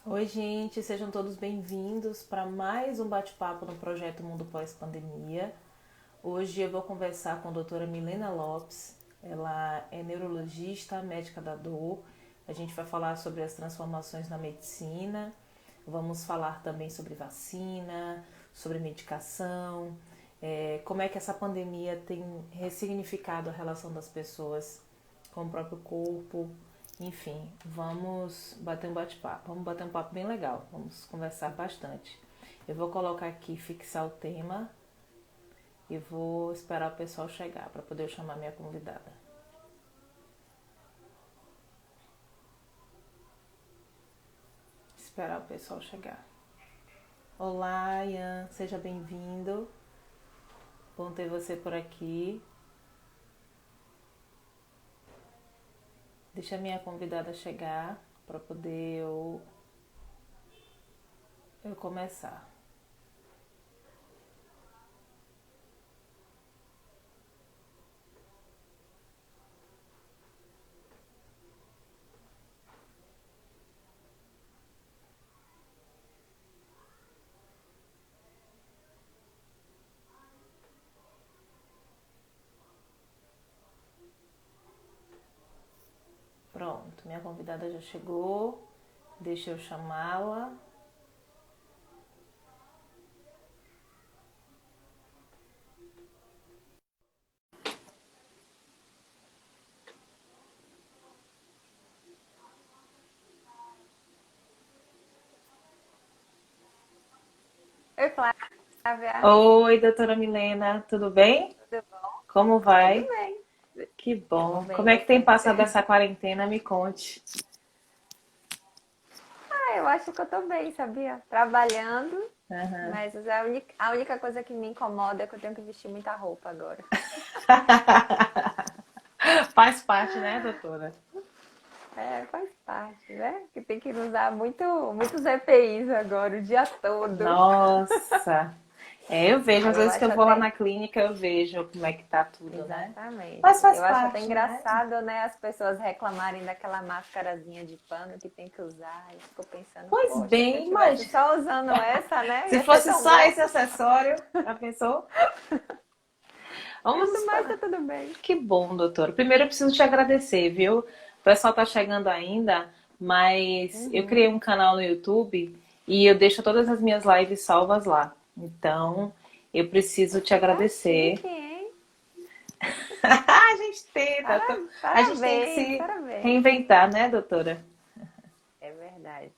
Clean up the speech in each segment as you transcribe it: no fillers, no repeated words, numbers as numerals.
Oi, gente, sejam todos bem-vindos para mais um bate-papo no projeto Mundo Pós-Pandemia. Hoje eu vou conversar com a doutora Milena Lopes. Ela é neurologista, médica da dor. A gente vai falar sobre as transformações na medicina. Vamos falar também sobre vacina, sobre medicação, como é que essa pandemia tem ressignificado a relação das pessoas com o próprio corpo. Enfim, vamos bater um bate-papo. Vamos bater um papo bem legal. Vamos conversar bastante. Eu vou colocar aqui, fixar o tema e vou esperar o pessoal chegar para poder chamar minha convidada. Esperar o pessoal chegar. Olá, Ian, seja bem-vindo. Bom ter você por aqui. Deixa a minha convidada chegar para poder eu começar. Pronto, minha convidada já chegou. Deixa eu chamá-la. Oi, Flávia. Oi, doutora Milena, tudo bem? Tudo bom? Como Tudo vai? bem. Que Eu vou bom. bem, Como é que tem você? passado essa quarentena? Me conte. Eu acho que eu tô bem, sabia? Trabalhando, Aham. mas a única coisa que me incomoda é que eu tenho que vestir muita roupa agora. Faz parte, né, doutora? É, faz parte, né? Que tem que usar muitos EPIs agora, o dia todo. Nossa. Eu vejo, às Eu vezes que acho eu vou lá até. na clínica, eu vejo como é que tá tudo, né? Mas Exatamente. faz Eu acho até parte, né? engraçado, né, as pessoas reclamarem daquela máscarazinha de pano que tem que usar. Eu fico pensando, Pois poxa, se eu bem, tivesse mas só usando essa, né, se ia ser fosse tão só bom. esse acessório, já pensou? Vamos Mas no mais esperar. tá tudo bem. Que bom, doutor. Primeiro eu preciso te agradecer, viu? O pessoal tá chegando ainda, mas eu criei Uhum. um canal no YouTube e eu deixo todas as minhas lives salvas lá. Então, eu preciso te Você tá agradecer. chique, hein? A gente tenta, a gente tem que Parabéns, se parabéns. reinventar, né, doutora? É verdade.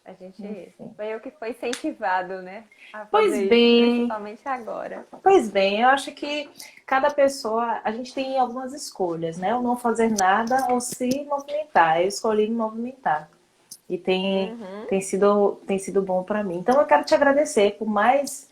A gente Enfim. foi eu que foi incentivado, né, a Pois fazer isso, bem, principalmente agora. pois bem, eu acho que cada pessoa, a gente tem algumas escolhas, né? O não fazer nada ou se movimentar. Eu escolhi me movimentar. E Uhum. tem sido bom para mim. Então eu quero te agradecer por mais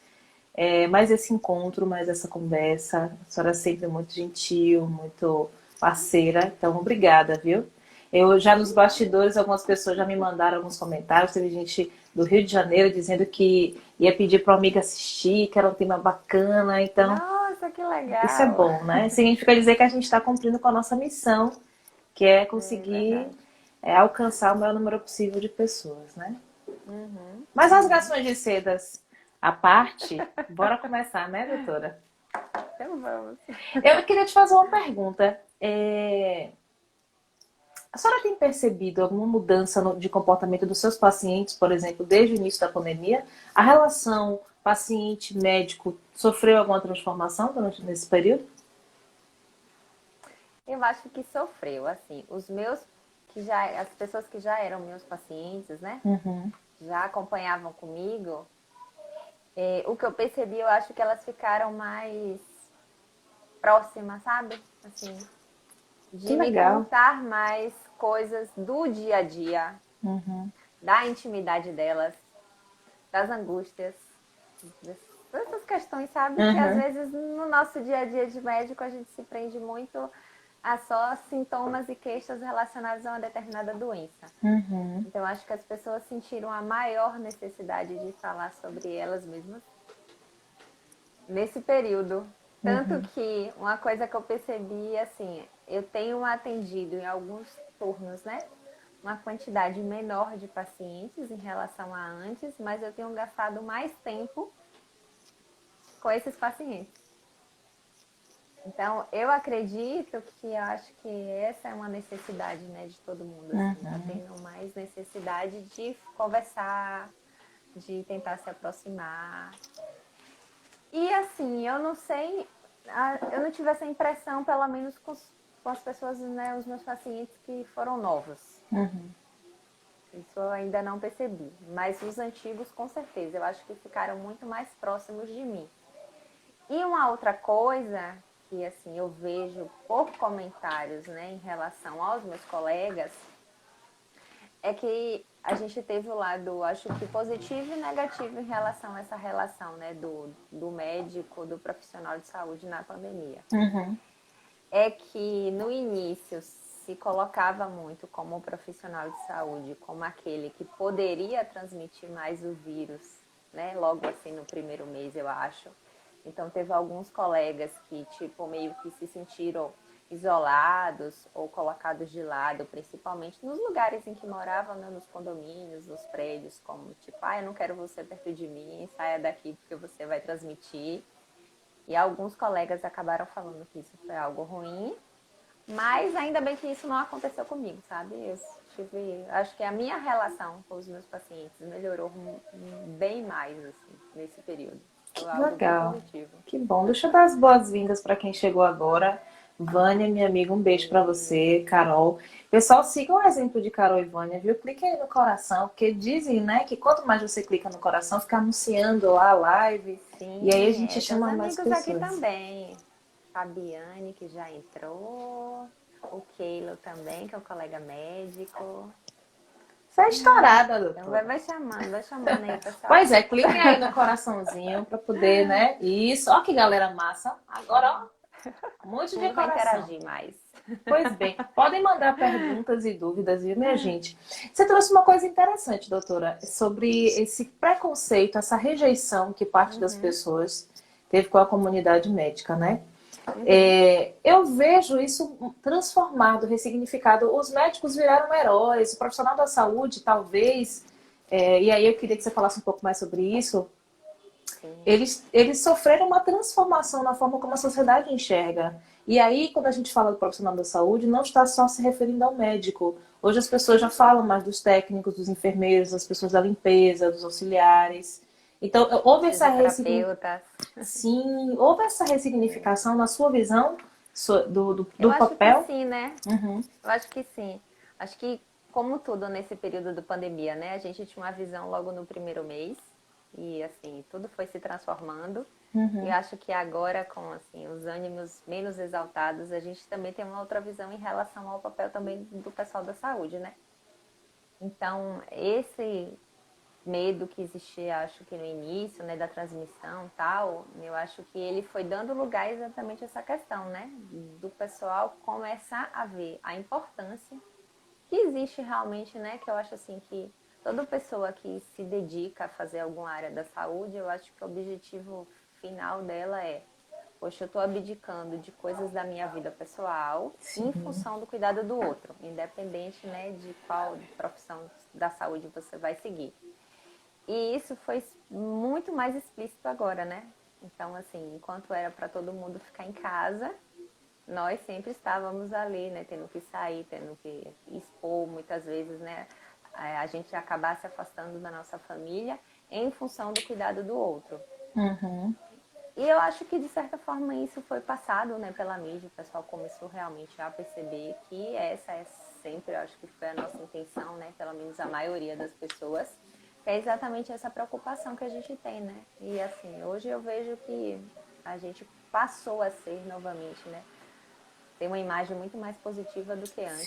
esse encontro, mais essa conversa. A senhora é sempre muito gentil, muito parceira. Então, obrigada, viu? Eu já nos bastidores, algumas pessoas já me mandaram alguns comentários. Teve gente do Rio de Janeiro dizendo que ia pedir para uma amiga assistir, que era um tema bacana. Então, Nossa, que isso é legal. bom, né? Significa dizer que a gente está cumprindo com a nossa missão, que é É conseguir verdade. alcançar o maior número possível de pessoas, né? Uhum, Mas as uhum. rasgações de sedas à parte, bora começar, né, doutora? Então vamos. Eu queria te fazer uma pergunta. A senhora tem percebido alguma mudança de comportamento dos seus pacientes, por exemplo, desde o início da pandemia? A relação paciente-médico sofreu alguma transformação durante nesse período? Eu acho que sofreu, assim, os meus as pessoas que já eram meus pacientes, né, Uhum. já acompanhavam comigo. O que eu percebi, eu acho que elas ficaram mais próximas, sabe? Assim, Que de me legal. contar mais coisas do dia a dia, Uhum. da intimidade delas, das angústias, dessas questões, sabe? Que às Uhum. vezes no nosso dia a dia de médico a gente se prende muito a só sintomas e queixas relacionados a uma determinada doença. Uhum. Então acho que as pessoas sentiram a maior necessidade de falar sobre elas mesmas nesse período. Tanto Uhum. que uma coisa que eu percebi, assim, eu tenho atendido em alguns turnos, né? uma quantidade menor de pacientes em relação a antes, mas eu tenho gastado mais tempo com esses pacientes. Então, eu acredito que eu acho que essa é uma necessidade, né, de todo mundo. Assim, tá tendo mais necessidade de conversar, de tentar se aproximar. E assim, eu não sei, eu não tive essa impressão, pelo menos com as pessoas, né, os meus pacientes que foram novos. Isso eu ainda não percebi. Mas os antigos, com certeza, eu acho que ficaram muito mais próximos de mim. E uma outra coisa que assim eu vejo por comentários, né, em relação aos meus colegas, é que a gente teve o lado, acho que positivo e negativo em relação a essa relação, né, do médico, do profissional de saúde na pandemia. É que no início se colocava muito como profissional de saúde, como aquele que poderia transmitir mais o vírus, né, logo assim no primeiro mês, eu acho. Então, teve alguns colegas que, tipo, meio que se sentiram isolados ou colocados de lado, principalmente nos lugares em que moravam, né, nos condomínios, nos prédios, como, tipo, eu não quero você perto de mim, saia daqui porque você vai transmitir. E alguns colegas acabaram falando que isso foi algo ruim, mas ainda bem que isso não aconteceu comigo, sabe? Acho que a minha relação com os meus pacientes melhorou bem mais, assim, nesse período. Que Algo bem legal, positivo. que bom. Deixa eu dar as boas-vindas para quem chegou agora. Vânia, minha amiga, um beijo para você. Carol. Pessoal, sigam o exemplo de Carol e Vânia, viu? Clique aí no coração, porque dizem, né, que quanto mais você clica no coração, fica anunciando lá a live. Sim, E aí a gente tem chama os mais amigos aqui pessoas. também. Fabiane, que já entrou. O Keilo também, que é um colega médico. Você é estourada, Então doutora. vai chamando aí, pessoal. Pois é, cliquem aí no coraçãozinho para poder, né? Isso, ó que galera massa. Agora, ó, um monte de Tudo vai coração. interagir mais. Pois bem, podem mandar perguntas e dúvidas, viu, minha gente? Você trouxe uma coisa interessante, doutora, sobre esse preconceito, essa rejeição que parte das pessoas teve com a comunidade médica, né? Eu vejo isso transformado, ressignificado. Os médicos viraram heróis, o profissional da saúde, talvez, e aí eu queria que você falasse um pouco mais sobre isso. Eles sofreram uma transformação na forma como a sociedade enxerga. E aí, quando a gente fala do profissional da saúde, não está só se referindo ao médico. Hoje as pessoas já falam mais dos técnicos, dos enfermeiros, das pessoas da limpeza, dos auxiliares. Então, houve essa Sim, houve essa ressignificação na sua visão do papel? Eu acho que sim, né? Eu acho que sim. Acho que, como tudo nesse período da pandemia, né? A gente tinha uma visão logo no primeiro mês. E, assim, tudo foi se transformando. E acho que agora, com assim, os ânimos menos exaltados, a gente também tem uma outra visão em relação ao papel também do pessoal da saúde, né? Então, esse medo que existia, acho que no início, né, da transmissão e tal, eu acho que ele foi dando lugar exatamente a essa questão, né? Do pessoal começar a ver a importância que existe realmente, né? Que eu acho assim que toda pessoa que se dedica a fazer alguma área da saúde, eu acho que o objetivo final dela é: poxa, eu estou abdicando de coisas da minha vida pessoal em função do cuidado do outro, independente, né, de qual profissão da saúde você vai seguir. E isso foi muito mais explícito agora, né? Então, assim, enquanto era para todo mundo ficar em casa, nós sempre estávamos ali, né, tendo que sair, tendo que expor muitas vezes, né, a gente acabar se afastando da nossa família em função do cuidado do outro. E eu acho que, de certa forma, isso foi passado, né, pela mídia. O pessoal começou realmente a perceber que essa é sempre, eu acho que foi a nossa intenção, né, pelo menos a maioria das pessoas, que é exatamente essa preocupação que a gente tem, né. E, assim, hoje eu vejo que a gente passou a ser novamente, né, tem uma imagem muito mais positiva do que antes.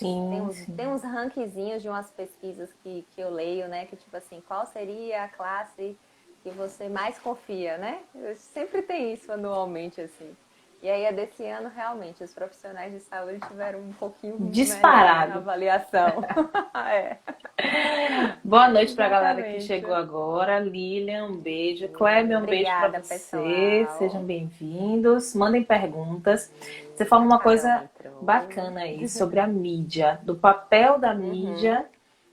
Tem uns rankzinhos de umas pesquisas que eu leio, né, que tipo assim, qual seria a classe que você mais confia, né? Sempre tem isso anualmente, assim. E aí, desse ano, realmente, os profissionais de saúde tiveram um pouquinho Disparado. melhor na avaliação. Boa noite para a galera que chegou agora. Lilian, um beijo. Kleber, um beijo para você. Pessoal. Sejam bem-vindos. Mandem perguntas. Você falou uma coisa bacana aí sobre a mídia, do papel da mídia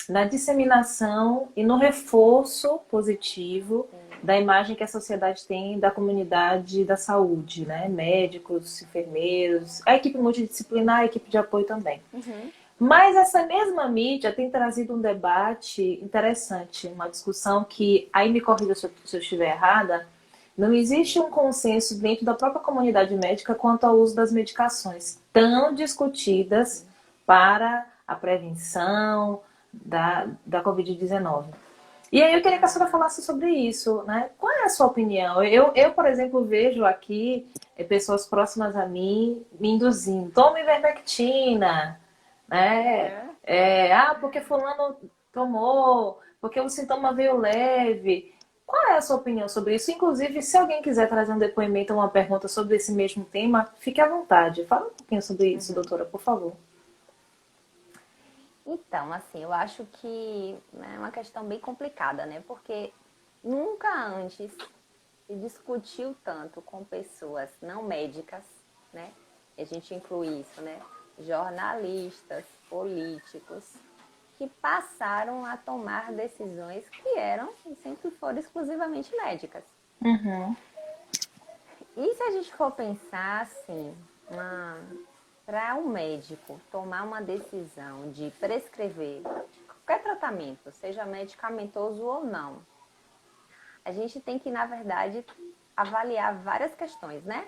na disseminação e no reforço positivo da imagem que a sociedade tem da comunidade da saúde, né? Médicos, enfermeiros, a equipe multidisciplinar, a equipe de apoio também. Mas essa mesma mídia tem trazido um debate interessante, uma discussão que, aí me corrija se eu estiver errada, não existe um consenso dentro da própria comunidade médica quanto ao uso das medicações tão discutidas para a prevenção da Covid-19. E aí eu queria que a senhora falasse sobre isso, né? Qual é a sua opinião? Por exemplo, vejo aqui pessoas próximas a mim me induzindo. Tome ivermectina, né? Porque fulano tomou, porque o sintoma veio leve. Qual é a sua opinião sobre isso? Inclusive, se alguém quiser trazer um depoimento ou uma pergunta sobre esse mesmo tema, fique à vontade. Fala um pouquinho sobre isso, doutora, por favor. Então, assim, eu acho que é uma questão bem complicada, né? Porque nunca antes se discutiu tanto com pessoas não médicas, né? E a gente inclui isso, né? Jornalistas, políticos, que passaram a tomar decisões que eram e sempre foram exclusivamente médicas. E se a gente for pensar assim, para um médico tomar uma decisão de prescrever qualquer tratamento, seja medicamentoso ou não, a gente tem que, na verdade, avaliar várias questões, né?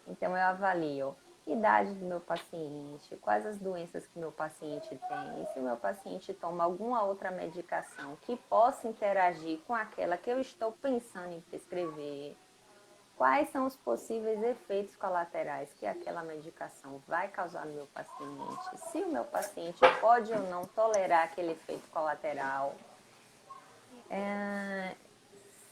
Então, eu avalio a idade do meu paciente, quais as doenças que meu paciente tem, se o meu paciente toma alguma outra medicação que possa interagir com aquela que eu estou pensando em prescrever, quais são os possíveis efeitos colaterais que aquela medicação vai causar no meu paciente, se o meu paciente pode ou não tolerar aquele efeito colateral,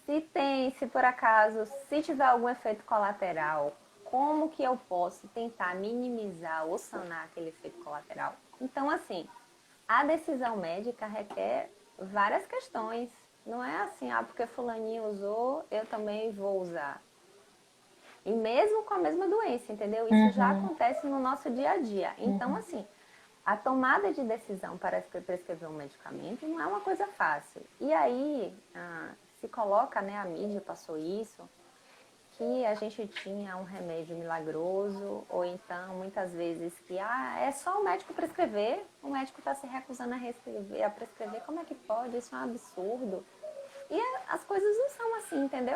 se por acaso, se tiver algum efeito colateral, como que eu posso tentar minimizar ou sanar aquele efeito colateral? Então, assim, a decisão médica requer várias questões. Não é assim, porque fulaninho usou, eu também vou usar. E mesmo com a mesma doença, entendeu? Isso já acontece no nosso dia a dia. Então, assim, a tomada de decisão para prescrever um medicamento não é uma coisa fácil. E aí, se coloca, né, a mídia passou isso, que a gente tinha um remédio milagroso, ou então, muitas vezes, que é só o médico prescrever, o médico está se recusando a prescrever, como é que pode? Isso é um absurdo. E as coisas não são assim, entendeu?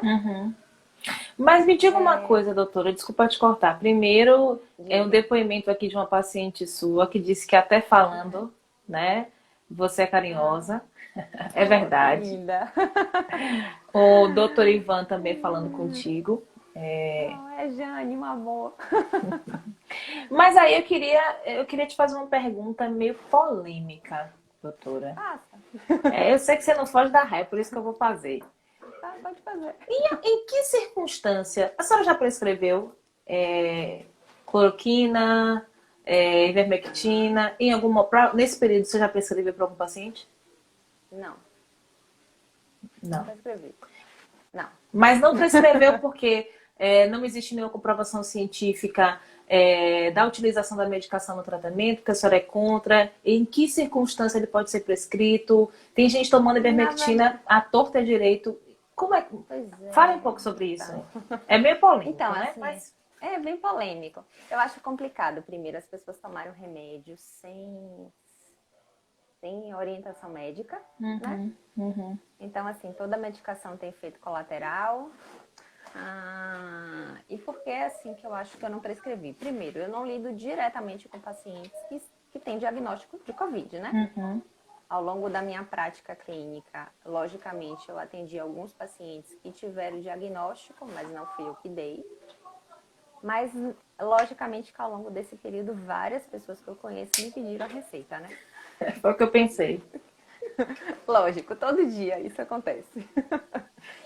Mas me diga uma coisa, doutora, desculpa te cortar. Primeiro, é um depoimento aqui de uma paciente sua que disse que até falando, né, você é carinhosa. É verdade. Linda. O doutor Ivan também falando contigo. É Jane, um amor. Mas aí eu queria te fazer uma pergunta meio polêmica, doutora. Passa. Eu sei que você não foge da raia, por isso que eu vou fazer. Tá, pode fazer. Em que circunstância a senhora já prescreveu cloroquina, ivermectina? Nesse período você já prescreveu para algum paciente? Não. Não. Não prescrevi. Não. Mas não prescreveu porque não existe nenhuma comprovação científica da utilização da medicação no tratamento, que a senhora é contra. Em que circunstância ele pode ser prescrito? Tem gente tomando ivermectina à torta e à direito. Como é? Fale um pouco sobre isso. É meio polêmico, então, né? Assim, mas é bem polêmico. Eu acho complicado, primeiro, as pessoas tomarem o remédio sem orientação médica, né? Então, assim, toda medicação tem efeito colateral. E por que assim que eu acho que eu não prescrevi? Primeiro, eu não lido diretamente com pacientes que têm diagnóstico de Covid, né? Ao longo da minha prática clínica, logicamente, eu atendi alguns pacientes que tiveram diagnóstico, mas não fui eu que dei. Mas, logicamente, que ao longo desse período, várias pessoas que eu conheço me pediram a receita, né? Foi o que eu pensei. Lógico, todo dia isso acontece.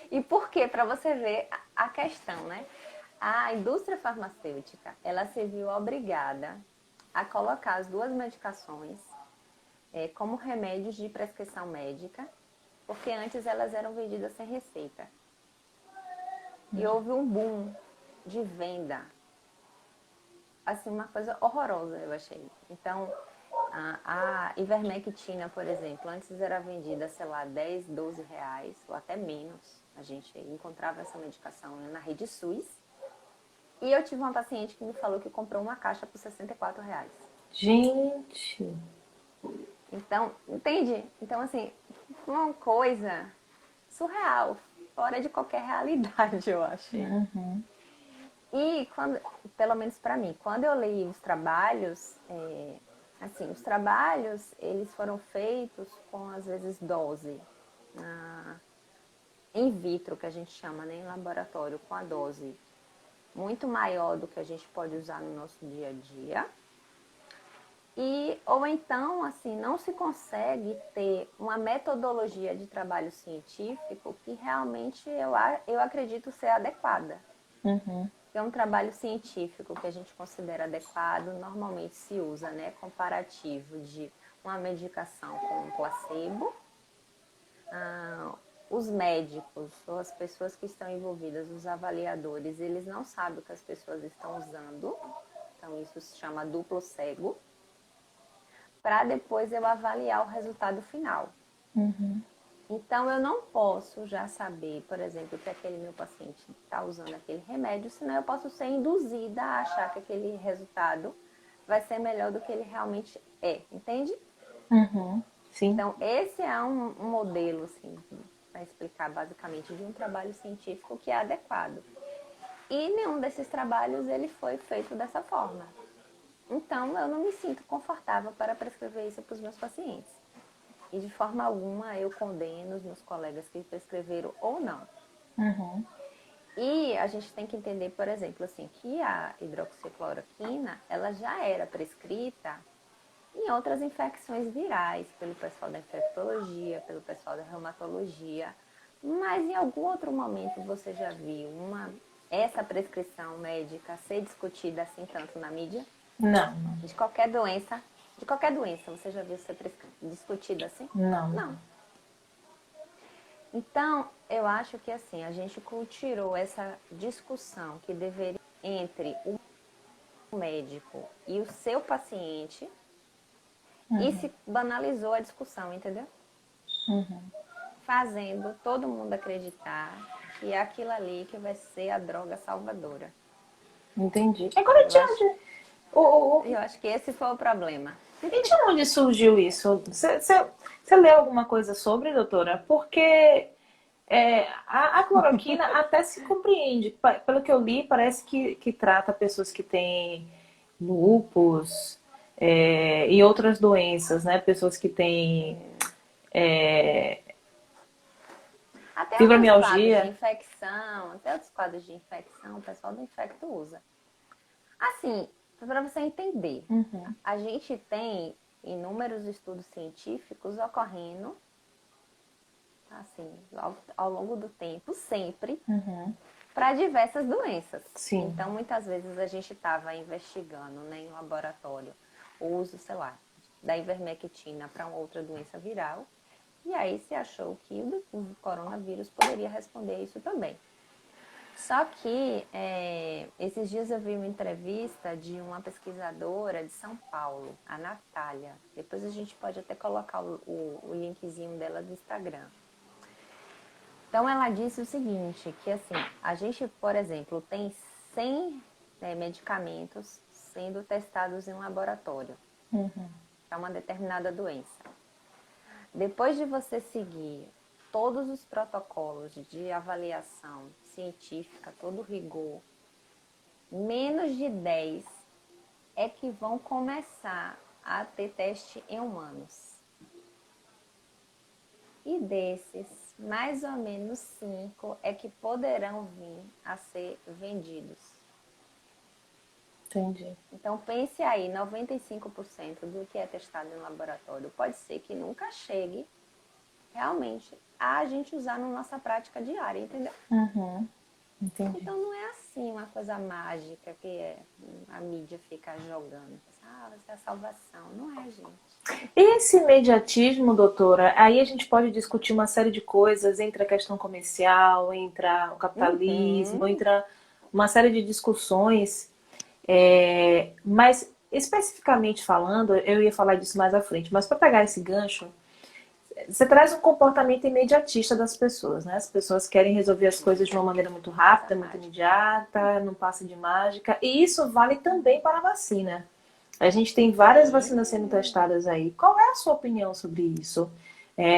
E por quê? Para você ver a questão, né? A indústria farmacêutica, ela se viu obrigada a colocar as duas medicações como remédios de prescrição médica, porque antes elas eram vendidas sem receita. E houve um boom de venda. Assim, uma coisa horrorosa, eu achei. Então, A ivermectina, por exemplo, antes era vendida, sei lá, 10, 12 reais, ou até menos. A gente encontrava essa medicação na rede SUS. E eu tive uma paciente que me falou que comprou uma caixa por 64 reais. Gente! Então, entende? Então, assim, uma coisa surreal, fora de qualquer realidade, eu achei. Uhum. E, quando, pelo menos para mim, quando eu li os trabalhos, assim, os trabalhos, eles foram feitos com, às vezes, dose in vitro, que a gente chama, né, em laboratório, com a dose muito maior do que a gente pode usar no nosso dia a dia. Ou então, assim, não se consegue ter uma metodologia de trabalho científico que realmente eu acredito ser adequada. Uhum. É um trabalho científico que a gente considera adequado, normalmente se usa, né, comparativo de uma medicação com um placebo. Os médicos ou as pessoas que estão envolvidas, os avaliadores, eles não sabem o que as pessoas estão usando, então isso se chama duplo cego, para depois eu avaliar o resultado final. Uhum. Então, eu não posso já saber, por exemplo, que aquele meu paciente está usando aquele remédio, senão eu posso ser induzida a achar que aquele resultado vai ser melhor do que ele realmente é, entende? Uhum. Sim. Então, esse é um modelo, assim, para explicar basicamente de um trabalho científico que é adequado. E nenhum desses trabalhos ele foi feito dessa forma. Então, eu não me sinto confortável para prescrever isso para os meus pacientes. E de forma alguma eu condeno os meus colegas que prescreveram ou não. Uhum. E a gente tem que entender, por exemplo, assim, que a hidroxicloroquina, ela já era prescrita em outras infecções virais, pelo pessoal da infectologia, pelo pessoal da reumatologia. Mas em algum outro momento você já viu essa prescrição médica ser discutida assim tanto na mídia? Não. De qualquer doença. De qualquer doença, você já viu ser discutida assim? Não. Não. Então, eu acho que assim, a gente tirou essa discussão que deveria entre o médico e o seu paciente e se banalizou a discussão, entendeu? Uhum. Fazendo todo mundo acreditar que é aquilo ali que vai ser a droga salvadora. Entendi. Agora, Eu acho que esse foi o problema. e de onde surgiu isso? Você leu alguma coisa sobre, doutora? Porque a cloroquina até se compreende. Pelo que eu li, parece que trata pessoas que têm lúpus e outras doenças, né? Pessoas que têm Até outros quadros de fibromialgia. infecção, o pessoal do infecto usa. Assim, para você entender, Uhum. a gente tem inúmeros estudos científicos ocorrendo, assim, ao longo do tempo, sempre, Uhum. para diversas doenças. Sim. Então, muitas vezes a gente estava investigando, né, em laboratório o uso, sei lá, da ivermectina para uma outra doença viral, e aí se achou que o coronavírus poderia responder a isso também. Só que esses dias eu vi uma entrevista de uma pesquisadora de São Paulo, a Natália. Depois a gente pode até colocar o linkzinho dela do Instagram. Então ela disse o seguinte, que assim, a gente, por exemplo, tem 100 medicamentos sendo testados em laboratório para uma determinada doença. Depois de você seguir todos os protocolos de avaliação científica, todo o rigor, menos de 10 é que vão começar a ter teste em humanos. E desses, mais ou menos 5 é que poderão vir a ser vendidos. Entendi. Então pense aí, 95% do que é testado em laboratório pode ser que nunca chegue realmente a gente usar na nossa prática diária, entendeu? Uhum. Entendi. Então não é assim uma coisa mágica que a mídia fica jogando. Vai ser a salvação. Não é, gente. Esse imediatismo, doutora, aí a gente pode discutir uma série de coisas, entre a questão comercial, entre o capitalismo, entre uma série de discussões, mas especificamente falando, eu ia falar disso mais à frente, mas para pegar esse gancho, você traz um comportamento imediatista das pessoas, né? As pessoas querem resolver as coisas de uma maneira muito rápida, muito imediata, num passe de mágica. E isso vale também para a vacina. A gente tem várias vacinas sendo testadas aí. Qual é a sua opinião sobre isso?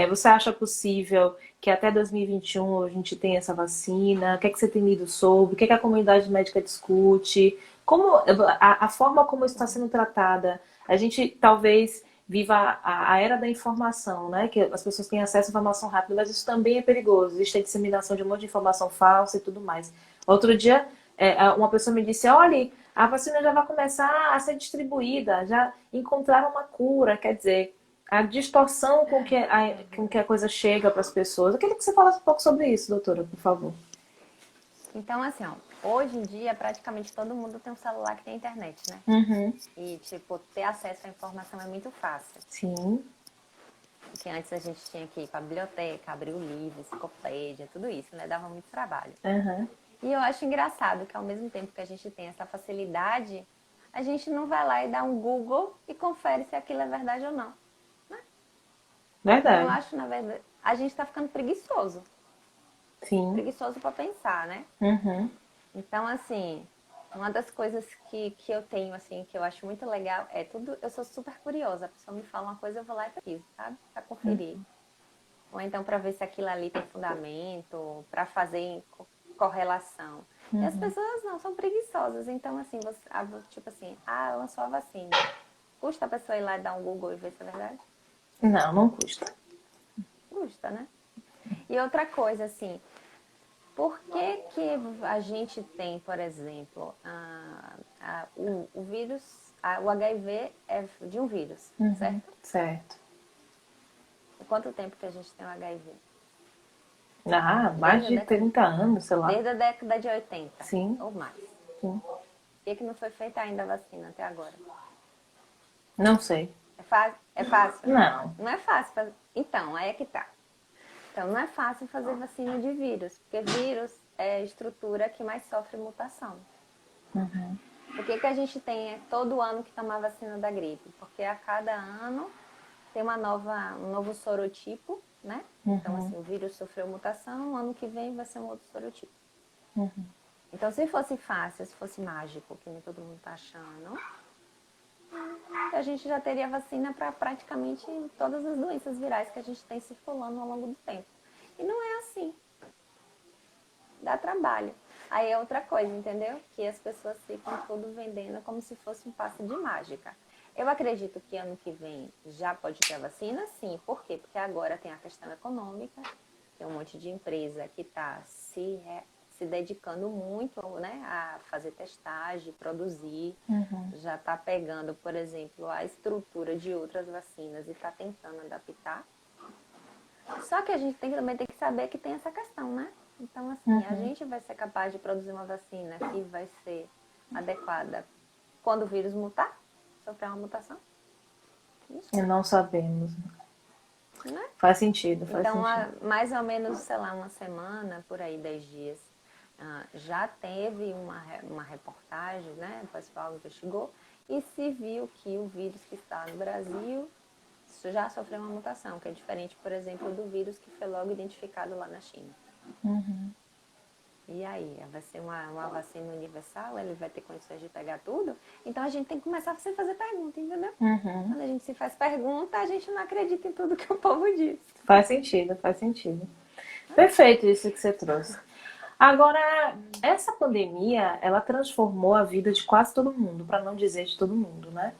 Você acha possível que até 2021 a gente tenha essa vacina? O que é que você tem lido sobre? O que é que a comunidade médica discute? Como a forma como isso está sendo tratada? A gente talvez viva a era da informação, né? Que as pessoas têm acesso à informação rápida, mas isso também é perigoso. Existe a disseminação de um monte de informação falsa e tudo mais. Outro dia, uma pessoa me disse, olha, a vacina já vai começar a ser distribuída, já encontraram uma cura, quer dizer, a distorção com que a coisa chega para as pessoas. Eu queria que você falasse um pouco sobre isso, doutora, por favor. Então, assim, ó, hoje em dia praticamente todo mundo tem um celular que tem internet, né? Uhum. E, tipo, ter acesso à informação é muito fácil. Sim. Porque antes a gente tinha que ir para a biblioteca, abrir o livro, enciclopédia, tudo isso, né? Dava muito trabalho. Uhum. E eu acho engraçado que ao mesmo tempo que a gente tem essa facilidade, a gente não vai lá e dá um Google e confere se aquilo é verdade ou não. Né? Então eu Verdade. acho, na verdade, a gente está ficando preguiçoso. Sim. Preguiçoso para pensar, né? Uhum. Então, assim, uma das coisas que eu tenho, assim, que eu acho muito legal é tudo. Eu sou super curiosa. A pessoa me fala uma coisa, eu vou lá e pesquiso, sabe? Para conferir. Ou então para ver se aquilo ali tem fundamento, para fazer correlação. E as pessoas não, são preguiçosas. Então, assim, você, tipo assim, lançou a vacina. Custa a pessoa ir lá e dar um Google e ver se é verdade? Não, não custa. Custa, né? E outra coisa, assim, por que que a gente tem, por exemplo, o vírus, o HIV é de um vírus, certo? Certo. Há quanto tempo que a gente tem o HIV? Mais de 30 anos, sei lá. Desde a década de 80, Sim. ou mais. Sim. Por que não foi feita ainda a vacina até agora? Não sei. É fácil? Não. Não é fácil fazer. Então, aí é que tá. Então, não é fácil fazer vacina de vírus, porque vírus é a estrutura que mais sofre mutação. Uhum. Por que a gente tem todo ano que tomar vacina da gripe? Porque a cada ano tem um novo sorotipo, né? Então, assim, o vírus sofreu mutação, ano que vem vai ser um outro sorotipo. Então, se fosse fácil, se fosse mágico, que nem todo mundo tá achando, a gente já teria vacina para praticamente todas as doenças virais que a gente tem circulando ao longo do tempo. E não é assim. Dá trabalho. Aí é outra coisa, entendeu? Que as pessoas ficam tudo vendendo como se fosse um passe de mágica. Eu acredito que ano que vem já pode ter a vacina, sim. Por quê? Porque agora tem a questão econômica, tem um monte de empresa que está se dedicando muito, né, a fazer testagem, produzir. Já está pegando, por exemplo, a estrutura de outras vacinas e está tentando adaptar. Só que a gente também tem que saber que tem essa questão, né? Então, assim, a gente vai ser capaz de produzir uma vacina que vai ser adequada quando o vírus mutar, sofrer uma mutação? E não sabemos. Né? Faz sentido, faz Então, sentido. mais ou menos, sei lá, uma semana, por aí, 10 dias, já teve uma reportagem, né? O pessoal investigou e se viu que o vírus que está no Brasil já sofreu uma mutação, que é diferente, por exemplo, do vírus que foi logo identificado lá na China. E aí, vai ser uma vacina universal, ele vai ter condições de pegar tudo? Então a gente tem que começar a se fazer pergunta, entendeu? Quando a gente se faz pergunta, a gente não acredita em tudo que o povo diz. Faz sentido, faz sentido. Perfeito isso que você trouxe. Agora, essa pandemia, ela transformou a vida de quase todo mundo, para não dizer de todo mundo, né?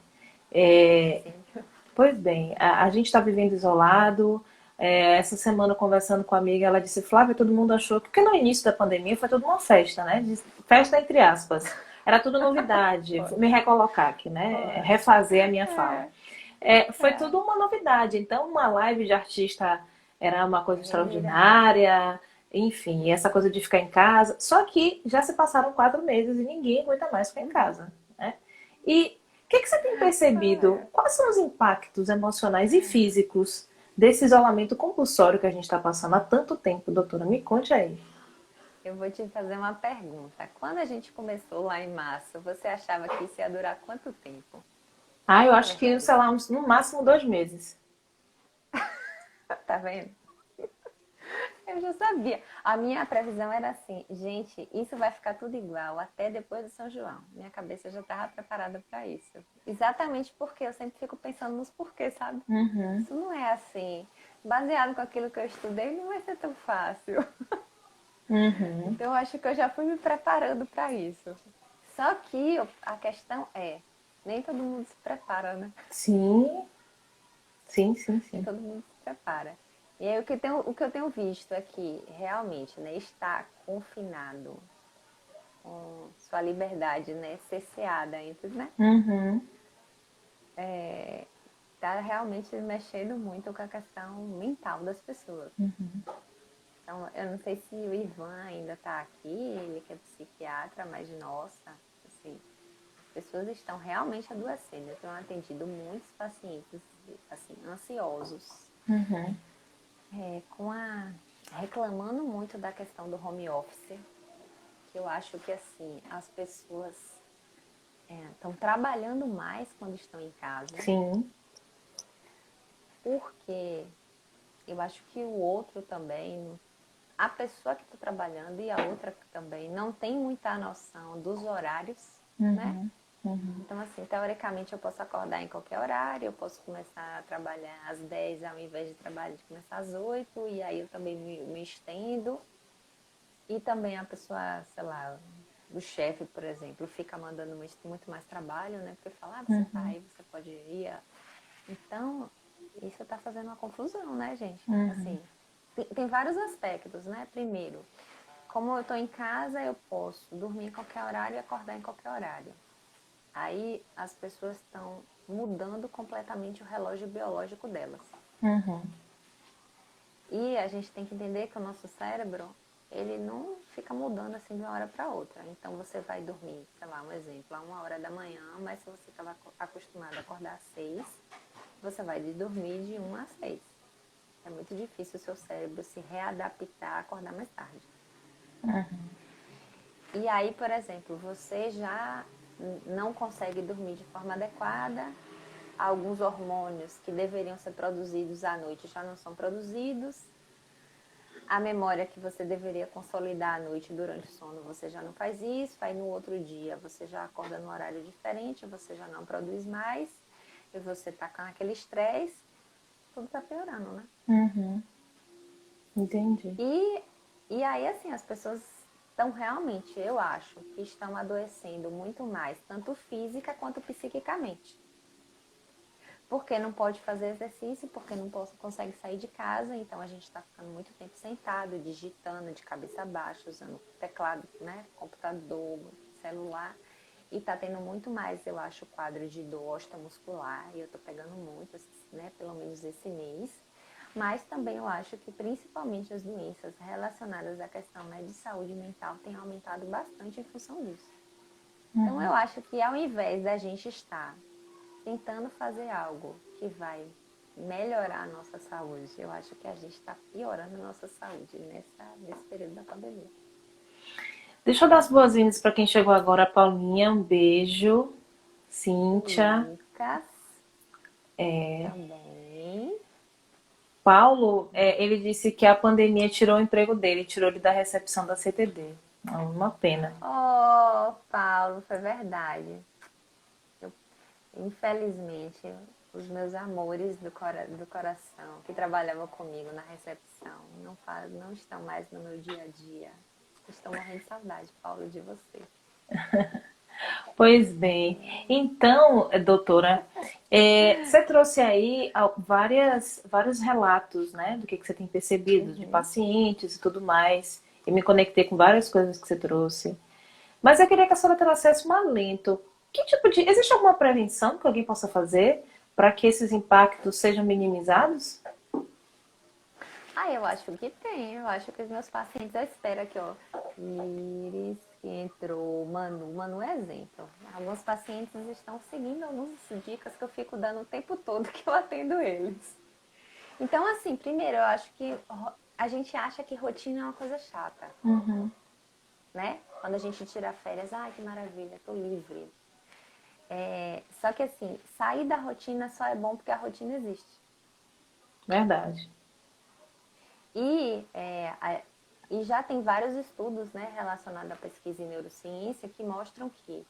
Pois bem, a gente está vivendo isolado. Essa semana, conversando com a amiga, ela disse, Flávia, todo mundo achou... Porque no início da pandemia foi toda uma festa, né? Festa entre aspas. Era tudo novidade. Vou me recolocar aqui, né? Refazer a minha fala. Foi tudo uma novidade. Então, uma live de artista era uma coisa extraordinária. Enfim, essa coisa de ficar em casa. Só que já se passaram 4 meses e ninguém aguenta mais ficar em casa, né? E o que você tem percebido? Quais são os impactos emocionais e físicos desse isolamento compulsório que a gente está passando há tanto tempo, doutora? Me conte aí. Eu vou te fazer uma pergunta. Quando a gente começou lá em março, você achava que isso ia durar quanto tempo? Ah, eu Na acho que, verdade. sei lá, no máximo 2 meses. Tá vendo? Eu já sabia. A minha previsão era assim, gente, isso vai ficar tudo igual até depois do São João. Minha cabeça já estava preparada para isso. Exatamente porque eu sempre fico pensando nos porquês, sabe? Uhum, Isso não é assim. Baseado com aquilo que eu estudei, não vai ser tão fácil. uhum. Então eu acho que eu já fui me preparando para isso. Só que a questão é, nem todo mundo se prepara, né? Sim, sim, sim, Nem sim. todo mundo se prepara. E aí o que eu tenho visto é que realmente, né, estar confinado, com sua liberdade, né, cerceada entre, né, Uhum, tá realmente mexendo muito com a questão mental das pessoas. Então, eu não sei se o Ivan ainda está aqui, ele que é psiquiatra, mas nossa, assim, as pessoas estão realmente adoecendo. Eu tenho atendido muitos pacientes, assim, ansiosos, uhum. com reclamando muito da questão do home office, que eu acho que assim, as pessoas estão trabalhando mais quando estão em casa, Sim, porque eu acho que o outro também, a pessoa que está trabalhando e a outra também não tem muita noção dos horários, né? uhum, uhum. Então, assim, teoricamente eu posso acordar em qualquer horário, eu posso começar a trabalhar às 10 ao invés de começar às 8 e aí eu também me estendo. E também a pessoa, sei lá, o chefe, por exemplo, fica mandando muito mais trabalho, né? Porque fala, você tá aí, você pode ir. Então, isso tá fazendo uma confusão, né, gente? Assim, tem vários aspectos, né? Primeiro, como eu tô em casa, eu posso dormir em qualquer horário e acordar em qualquer horário. Aí as pessoas estão mudando completamente o relógio biológico delas. Uhum. E a gente tem que entender que o nosso cérebro, ele não fica mudando assim de uma hora para outra. Então você vai dormir, sei lá, um exemplo, a 1 hora da manhã, mas se você estava acostumado a acordar às 6, você vai dormir de 1 às 6. É muito difícil o seu cérebro se readaptar a acordar mais tarde. E aí, por exemplo, você já não consegue dormir de forma adequada, alguns hormônios que deveriam ser produzidos à noite já não são produzidos, a memória que você deveria consolidar à noite durante o sono, você já não faz isso, aí no outro dia você já acorda num horário diferente, você já não produz mais, e você tá com aquele estresse, tudo tá piorando, né? Uhum. Entendi. E, e aí, assim, as pessoas estão realmente, eu acho, que estão adoecendo muito mais, tanto física quanto psiquicamente. Porque não pode fazer exercício, porque não consegue sair de casa, então a gente está ficando muito tempo sentado, digitando de cabeça baixa, usando teclado, né, computador, celular, e está tendo muito mais, eu acho, quadro de dor osteomuscular, e eu estou pegando muito, né, pelo menos esse mês, mas também eu acho que principalmente as doenças relacionadas à questão, né, de saúde mental têm aumentado bastante em função disso. Então eu acho que ao invés da gente estar tentando fazer algo que vai melhorar a nossa saúde, eu acho que a gente está piorando a nossa saúde nesse período da pandemia. Deixa eu dar as boas-vindas para quem chegou agora. Paulinha, um beijo. Cíntia. Lucas também. Paulo, ele disse que a pandemia tirou o emprego dele, tirou ele da recepção da CTD. É uma pena. Oh, Paulo, foi verdade. Eu, infelizmente, os meus amores do coração que trabalhavam comigo na recepção não estão mais no meu dia a dia. Estou morrendo de saudade, Paulo, de você. Pois bem, então, doutora, você trouxe aí vários relatos, né, do que você tem percebido de Uhum. pacientes e tudo mais. E me conectei com várias coisas que você trouxe. Mas eu queria que a senhora trouxesse um alento. Que tipo de. Existe alguma prevenção que alguém possa fazer para que esses impactos sejam minimizados? Ah, eu acho que tem. Eu acho que os meus pacientes, eu espero aqui, ó. Iris, que entrou, Manu é exemplo. Alguns pacientes estão seguindo algumas dicas que eu fico dando o tempo todo que eu atendo eles. Então, assim, primeiro, eu acho que a gente acha que rotina é uma coisa chata, Uhum, né? Quando a gente tira férias, ai, que maravilha, tô livre. Só que assim, sair da rotina só é bom porque a rotina existe. Verdade. E, e já tem vários estudos, né, relacionados à pesquisa em neurociência que mostram que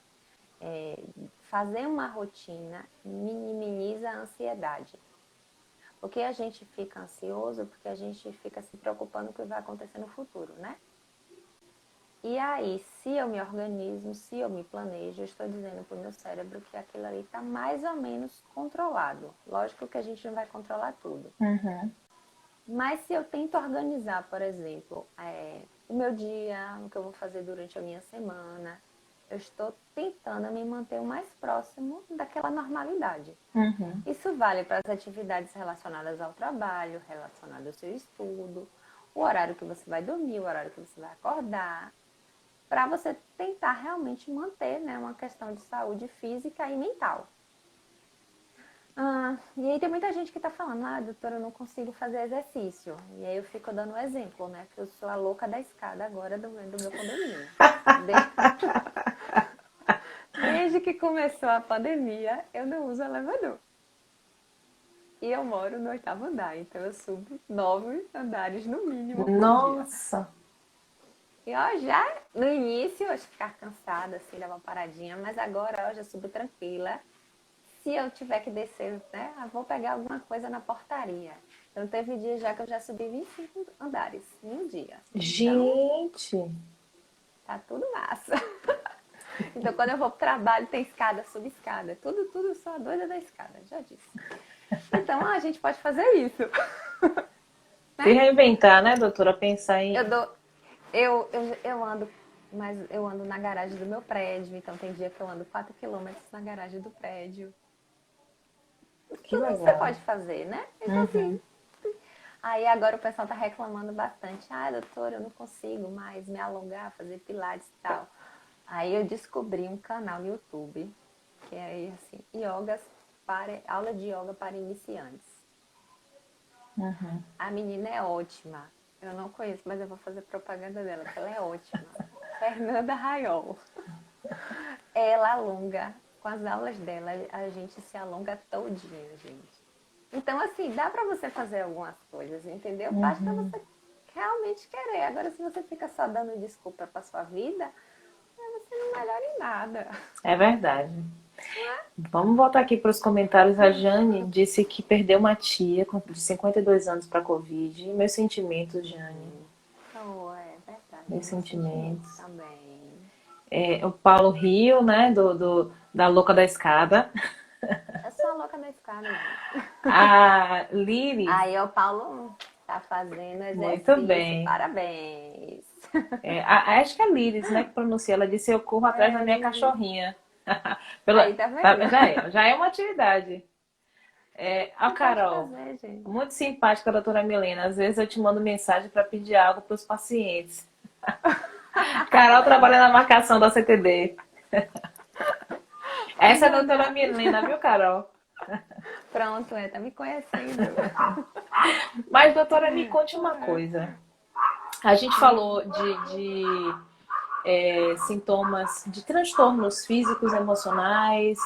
fazer uma rotina minimiza a ansiedade. Porque a gente fica ansioso porque a gente fica se preocupando com o que vai acontecer no futuro, né? E aí, se eu me organizo, se eu me planejo, eu estou dizendo para o meu cérebro que aquilo ali está mais ou menos controlado. Lógico que a gente não vai controlar tudo. Uhum. Mas se eu tento organizar, por exemplo, o meu dia, o que eu vou fazer durante a minha semana, eu estou tentando me manter o mais próximo daquela normalidade. Uhum. Isso vale para as atividades relacionadas ao trabalho, relacionadas ao seu estudo, o horário que você vai dormir, o horário que você vai acordar, para você tentar realmente manter, né, uma questão de saúde física e mental. E aí tem muita gente que está falando, doutora, eu não consigo fazer exercício. E aí eu fico dando um exemplo, né? Que eu sou a louca da escada agora do meu condomínio. Desde que começou a pandemia, eu não uso elevador. E eu moro no 8º andar, então eu subo 9 andares no mínimo por dia. Nossa! E ó, já no início eu ficar cansada, assim, dar uma paradinha, mas agora eu já subo tranquila. Se eu tiver que descer, né, eu vou pegar alguma coisa na portaria. Então teve dia já que eu já subi 25 andares em um dia. Então, Gente! tá tudo massa. Então quando eu vou pro trabalho tem escada, subescada, tudo só doida da escada, já disse. Então a gente pode fazer isso. Se reinventar, né, doutora? Pensar em. Eu ando, mas eu ando na garagem do meu prédio, então tem dia que eu ando 4 quilômetros na garagem do prédio. Que Tudo você legal. pode fazer, né? Então Uhum. assim, aí agora o pessoal tá reclamando bastante. Doutora, eu não consigo mais me alongar, fazer pilates e tal. Aí eu descobri um canal no YouTube, que é assim, aula de yoga para iniciantes. Uhum. A menina é ótima. Eu não conheço, mas eu vou fazer propaganda dela, porque ela é ótima. Fernanda Raiol. Ela alonga, com as aulas dela, a gente se alonga todinho, gente. Então, assim, dá pra você fazer algumas coisas, entendeu? Basta Uhum. você realmente querer. Agora, se você fica só dando desculpa pra sua vida, você não melhora em nada. É verdade. Vamos voltar aqui para os comentários. A Jane disse que perdeu uma tia de 52 anos para a Covid. Meus sentimentos, Jane. Oh, é verdade. Meus Meus sentimentos sentimentos. também. O Paulo Rio, né? Da Louca da Escada. Eu sou a louca da escada, gente. A Liris. Aí o Paulo tá fazendo Muito exercício. bem. Parabéns. Acho que é Liris, né? Que pronuncia. Ela disse: Eu corro atrás da minha Liris. cachorrinha. Aí, tá vendo? Já é uma atividade. A Você pode Carol, fazer, gente. muito simpática, a doutora Milena. Às vezes eu te mando mensagem para pedir algo para os pacientes. Carol trabalha na marcação da CTD. Essa é a doutora Milena, viu, Carol? Pronto, tá me conhecendo. Mas, doutora, me conte uma coisa. A gente falou de sintomas de transtornos físicos, emocionais,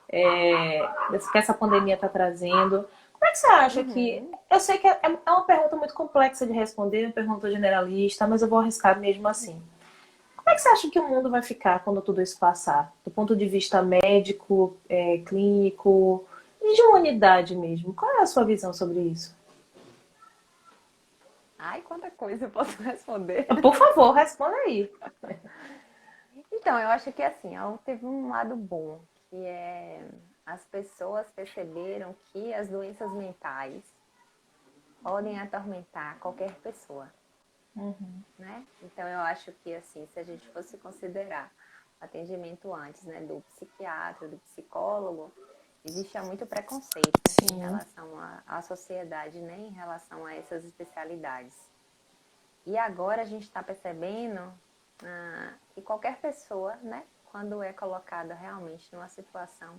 que essa pandemia está trazendo. Como é que você acha que. Eu sei que é uma pergunta muito complexa de responder, uma pergunta generalista, mas eu vou arriscar mesmo assim. Como é que você acha que o mundo vai ficar quando tudo isso passar? Do ponto de vista médico, clínico e de humanidade mesmo. Qual é a sua visão sobre isso? Ai, quanta coisa eu posso responder. Por favor, responda aí. Então, eu acho que assim, teve um lado bom, que é as pessoas perceberam que as doenças mentais podem atormentar qualquer pessoa, né? Então, eu acho que assim, se a gente fosse considerar o atendimento antes, né, do psiquiatra, do psicólogo, existia muito preconceito em relação à sociedade, né, em relação a essas especialidades. E agora a gente está percebendo que qualquer pessoa, né, quando é colocada realmente numa situação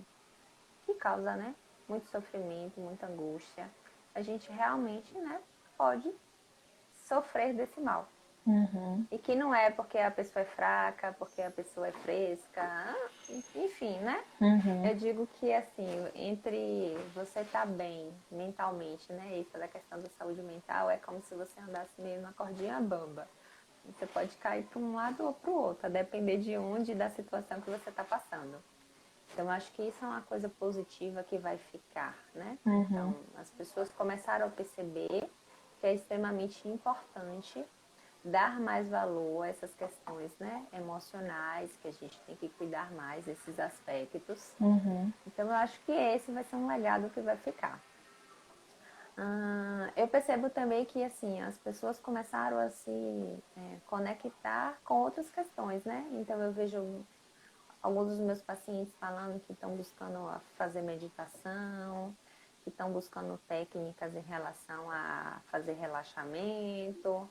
que causa, né, muito sofrimento, muita angústia, a gente realmente, né, pode sofrer desse mal. Uhum. E que não é porque a pessoa é fraca, porque a pessoa é fresca, enfim, né? Uhum. Eu digo que, assim, entre você estar bem mentalmente, né? Isso da questão da saúde mental é como se você andasse meio na cordinha bamba. Você pode cair para um lado ou para o outro, a depender de onde e da situação que você está passando. Então, acho que isso é uma coisa positiva que vai ficar, né? Uhum. Então, as pessoas começaram a perceber que é extremamente importante dar mais valor a essas questões, né, emocionais, que a gente tem que cuidar mais desses aspectos. Uhum. Então, eu acho que esse vai ser um legado que vai ficar. Eu percebo também que, assim, as pessoas começaram a se conectar com outras questões, né? Então, eu vejo alguns dos meus pacientes falando que estão buscando fazer meditação, que estão buscando técnicas em relação a fazer relaxamento.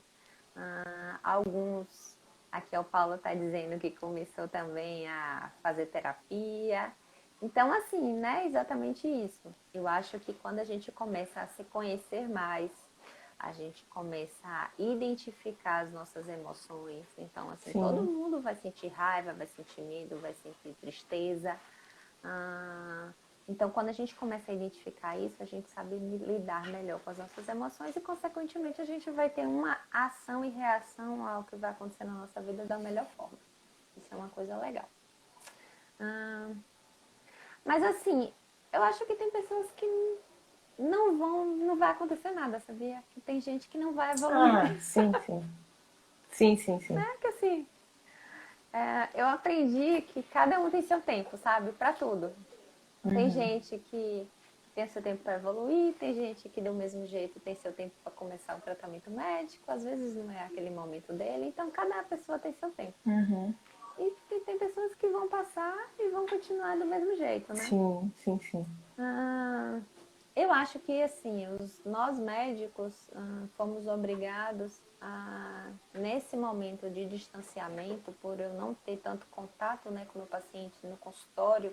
Alguns, aqui é o Paulo está dizendo que começou também a fazer terapia. Então, assim, né, exatamente isso. Eu acho que quando a gente começa a se conhecer mais, a gente começa a identificar as nossas emoções. Então, assim, todo Sim. mundo vai sentir raiva, vai sentir medo, vai sentir tristeza. Ah, então, quando a gente começa a identificar isso, a gente sabe lidar melhor com as nossas emoções e, consequentemente, a gente vai ter uma ação e reação ao que vai acontecer na nossa vida da melhor forma. Isso é uma coisa legal. Ah, mas, assim, eu acho que tem pessoas que não vai acontecer nada, sabia? Que tem gente que não vai evoluir. Ah, sim, sim. Sim, sim, sim. É que, assim, eu aprendi que cada um tem seu tempo, sabe? Pra tudo. Tem Uhum. gente que tem seu tempo para evoluir, tem gente que do mesmo jeito tem seu tempo para começar o tratamento médico, às vezes não é aquele momento dele, então cada pessoa tem seu tempo. Uhum. E tem pessoas que vão passar e vão continuar do mesmo jeito, né? Sim, sim, sim. Ah, eu acho que assim, nós médicos fomos obrigados a, nesse momento de distanciamento, por eu não ter tanto contato, né, com o meu paciente no consultório,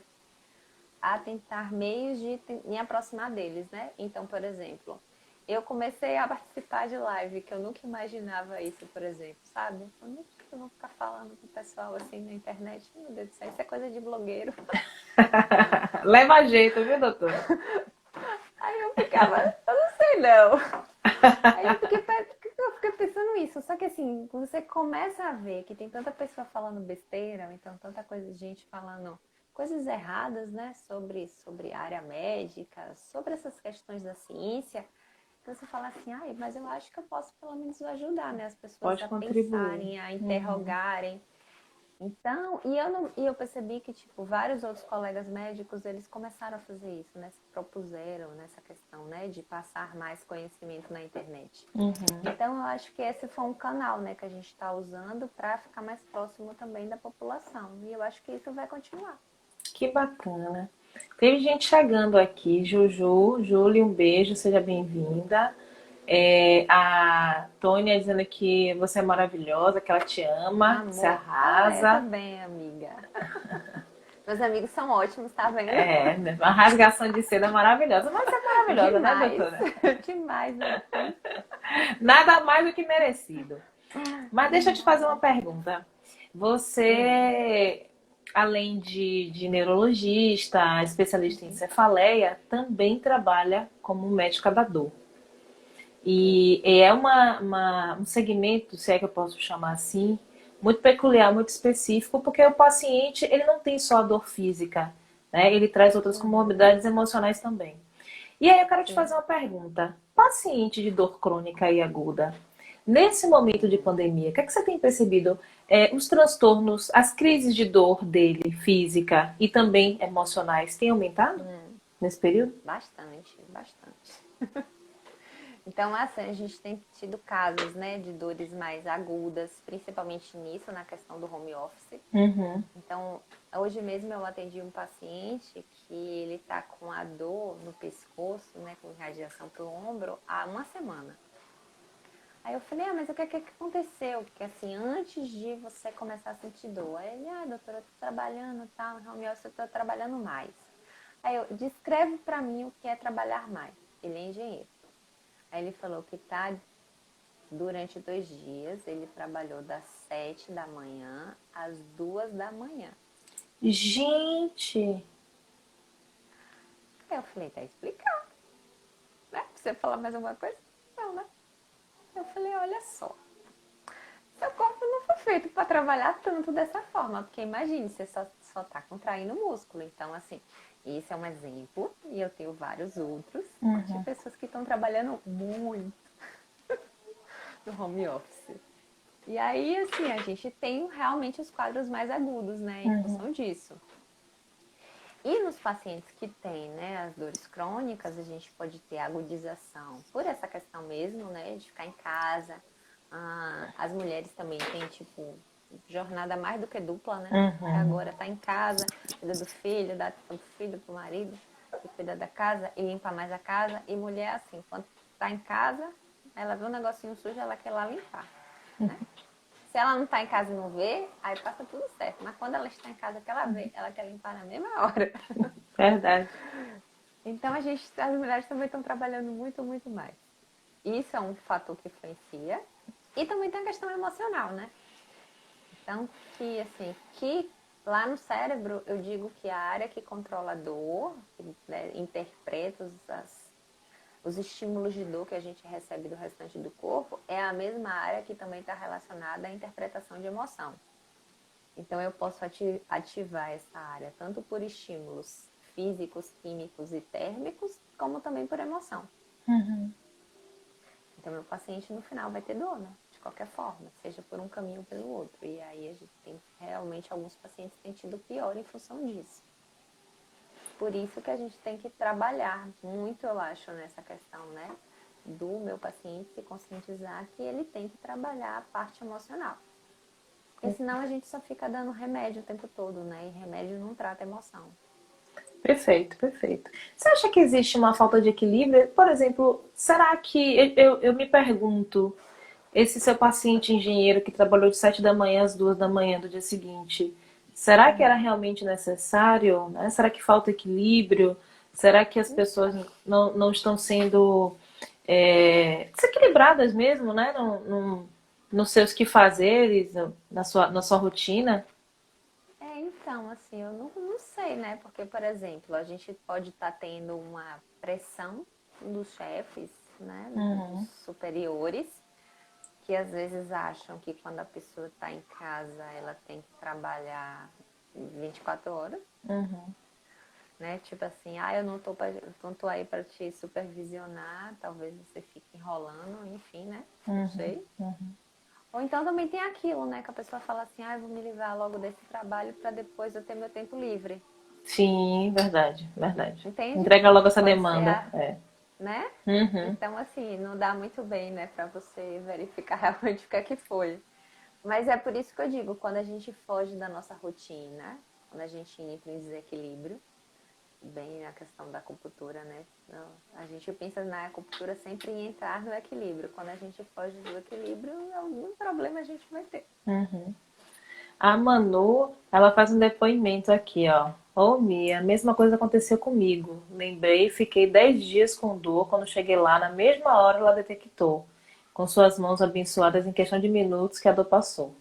a tentar meios de me aproximar deles, né? Então, por exemplo, eu comecei a participar de live, que eu nunca imaginava isso, por exemplo, sabe? Eu vou ficar falando com o pessoal assim na internet, meu Deus do céu, isso é coisa de blogueiro. Leva jeito, viu, doutora? Aí eu ficava, eu não sei não. Aí eu fiquei pensando isso. Só que assim, você começa a ver que tem tanta pessoa falando besteira, ou então tanta coisa, gente falando coisas erradas, né, sobre a área médica, sobre essas questões da ciência. Então você fala assim, ai, mas eu acho que eu posso pelo menos ajudar, né, as pessoas Pode a contribuir. pensarem, a Uhum. interrogarem. Então, e eu percebi que, tipo, vários outros colegas médicos, eles começaram a fazer isso, né? Se propuseram nessa questão, né? De passar mais conhecimento na internet. Uhum. Então, eu acho que esse foi um canal, né? Que a gente está usando para ficar mais próximo também da população. E eu acho que isso vai continuar. Que bacana. Teve gente chegando aqui. Juju, Júlia, um beijo, seja bem-vinda. A Tônia dizendo que você é maravilhosa, que ela te ama, que você Amor, fala essa arrasa. bem, amiga. Meus amigos são ótimos, tá vendo? Né? Uma rasgação de seda maravilhosa. Mas você é maravilhosa, né, Demais, doutora? demais aqui. Nada mais do que merecido. Mas deixa eu te fazer uma Obrigada. pergunta. Hum, Você, além de neurologista, especialista em uhum, cefaleia, também trabalha como médica da dor. isso. E é um segmento, se é que eu posso chamar assim, muito peculiar, muito específico, porque o paciente ele não tem só a dor física, né? Ele traz outras Uhum, comorbidades emocionais também. E aí eu quero te fazer sim. uma pergunta. Paciente de dor crônica e aguda, nesse momento de Uhum. pandemia, o que é que você tem percebido? Os transtornos, as crises de dor dele, física e também emocionais, têm aumentado Hum, nesse período? bastante, bastante. Então, assim, a gente tem tido casos, né, de dores mais agudas, principalmente nisso, na questão do home office. Uhum. Então, hoje mesmo eu atendi um paciente que ele tá com a dor no pescoço, né, com radiação pro ombro, há uma semana. Aí eu falei, mas o que aconteceu? Porque assim, antes de você começar a sentir dor, aí ele, doutora, eu tô trabalhando, tá, no home office eu tô trabalhando mais. Aí eu, descreve pra mim o que é trabalhar mais. Ele é engenheiro. Aí ele falou que tá durante 2 dias, ele trabalhou das 7 da manhã às 2 da manhã. Gente! Aí eu falei, tá explicado, né? Você falar mais alguma coisa? Não, né? Eu falei, olha só, seu corpo não foi feito para trabalhar tanto dessa forma, porque imagine, você só tá contraindo o músculo. Então, assim, esse é um exemplo, e eu tenho vários outros de pessoas que estão trabalhando muito no home office. E aí, assim, a gente tem realmente os quadros mais agudos, né, em função disso. E nos pacientes que têm, né, as dores crônicas, a gente pode ter agudização por essa questão mesmo, né, de ficar em casa. As mulheres também têm, tipo, jornada mais do que dupla, né? Porque agora tá em casa, cuida do filho, dá atenção pro filho, pro marido, que cuida da casa e limpa mais a casa. E mulher, assim, quando tá em casa, ela vê um negocinho sujo, ela quer lá limpar, né? Se ela não está em casa e não vê, aí passa tudo certo. Mas quando ela está em casa que ela vê, ela quer limpar na mesma hora. Verdade. Então as mulheres também estão trabalhando muito, muito mais. Isso é um fator que influencia. E também tem a questão emocional, né? Então, que lá no cérebro, eu digo que a área que controla a dor, que, né, interpreta os estímulos de dor que a gente recebe do restante do corpo, é a mesma área que também está relacionada à interpretação de emoção. Então, eu posso ativar essa área tanto por estímulos físicos, químicos e térmicos, como também por emoção. Então, meu paciente no final vai ter dor, né? De qualquer forma, seja por um caminho ou pelo outro. E aí, a gente tem realmente alguns pacientes têm tido pior em função disso. Por isso que a gente tem que trabalhar muito, eu acho, nessa questão, né? Do meu paciente se conscientizar que ele tem que trabalhar a parte emocional. Porque senão a gente só fica dando remédio o tempo todo, né? E remédio não trata emoção. Perfeito, perfeito. Você acha que existe uma falta de equilíbrio? Por exemplo, será que eu me pergunto, esse seu paciente engenheiro que trabalhou de 7 da manhã às 2 da manhã do dia seguinte, será que era realmente necessário? Né? Será que falta equilíbrio? Será que as pessoas não estão sendo desequilibradas mesmo, né? Nos seus quefazeres, na sua rotina? Então, assim, eu não sei, né? Porque, por exemplo, a gente pode estar tendo uma pressão dos chefes, né? Dos superiores, que às vezes acham que quando a pessoa está em casa, ela tem que trabalhar 24 horas, né? Tipo assim, eu não tô aí para te supervisionar, talvez você fique enrolando, enfim, né? Não sei. Ou então também tem aquilo, né? Que a pessoa fala assim, eu vou me livrar logo desse trabalho para depois eu ter meu tempo livre. Sim, verdade, verdade. Entende? Entrega logo essa Pode ser demanda. né? Uhum. Então, assim, não dá muito bem, né? Para você verificar realmente o que é que foi. Mas é por isso que eu digo, quando a gente foge da nossa rotina, quando a gente entra em desequilíbrio, bem a questão da acupuntura, né? A gente pensa na acupuntura sempre em entrar no equilíbrio. Quando a gente foge do equilíbrio, algum problema a gente vai ter. A Manu, ela faz um depoimento aqui, ó. Ô, Mia, a mesma coisa aconteceu comigo. Lembrei, fiquei 10 dias com dor. Quando cheguei lá, na mesma hora ela detectou. Com suas mãos abençoadas, em questão de minutos, que a dor passou.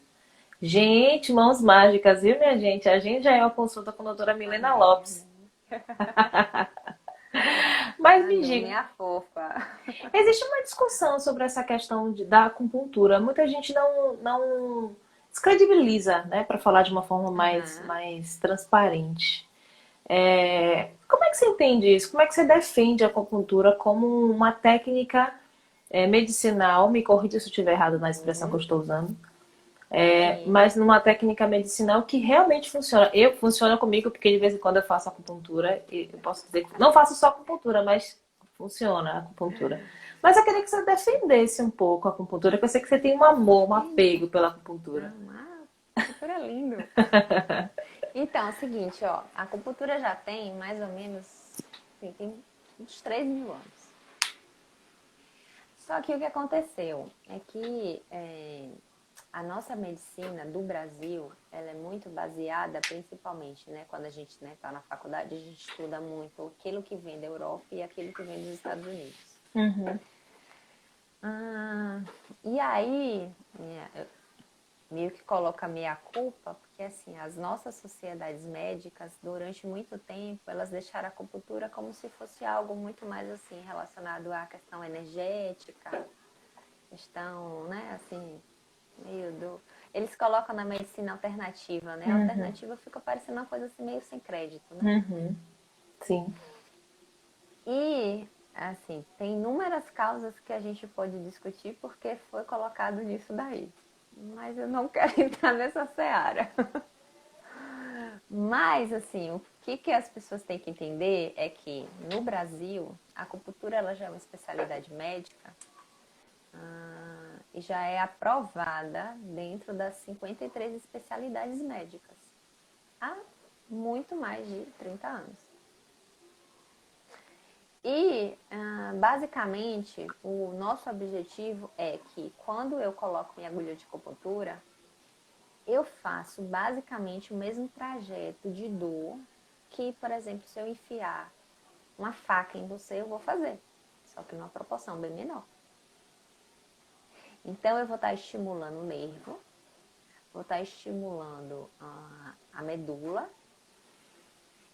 Gente, mãos mágicas, viu, minha gente? A gente já é uma consulta com a doutora Milena Lopes. Mas me Manu, diga, minha fofa. existe uma discussão sobre essa questão da acupuntura. Muita gente não descredibiliza, né, para falar de uma forma mais transparente. Como é que você entende isso? Como é que você defende a acupuntura como uma técnica medicinal? Me corrija se eu estiver errado na expressão que eu estou usando. Sim. Mas numa técnica medicinal que realmente funciona. Funciona comigo porque de vez em quando eu faço acupuntura. E eu posso dizer que não faço só acupuntura, mas funciona a acupuntura. Mas eu queria que você defendesse um pouco a acupuntura, que eu sei que você tem um amor, um apego pela acupuntura. Acupuntura é lindo. Então, é o seguinte, ó, a acupuntura já tem mais ou menos, assim, tem uns 3 mil anos. Só que o que aconteceu é que a nossa medicina do Brasil, ela é muito baseada, principalmente, né, quando a gente tá na faculdade, a gente estuda muito aquilo que vem da Europa e aquilo que vem dos Estados Unidos. E aí, eu meio que coloco a meia culpa, porque assim, as nossas sociedades médicas, durante muito tempo, elas deixaram a acupuntura como se fosse algo muito mais assim, relacionado à questão energética, questão, né, assim, meio do... Eles colocam na medicina alternativa, né? A alternativa fica parecendo uma coisa assim, meio sem crédito, né? Sim. E, assim, tem inúmeras causas que a gente pode discutir porque foi colocado nisso daí. Mas eu não quero entrar nessa seara. Mas, assim, o que as pessoas têm que entender é que, no Brasil, a acupuntura ela já é uma especialidade médica e já é aprovada dentro das 53 especialidades médicas há muito mais de 30 anos. E, basicamente, o nosso objetivo é que, quando eu coloco minha agulha de acupuntura, eu faço basicamente o mesmo trajeto de dor que, por exemplo, se eu enfiar uma faca em você, eu vou fazer, só que numa proporção bem menor. Então, eu vou estar estimulando o nervo, vou estar estimulando a medula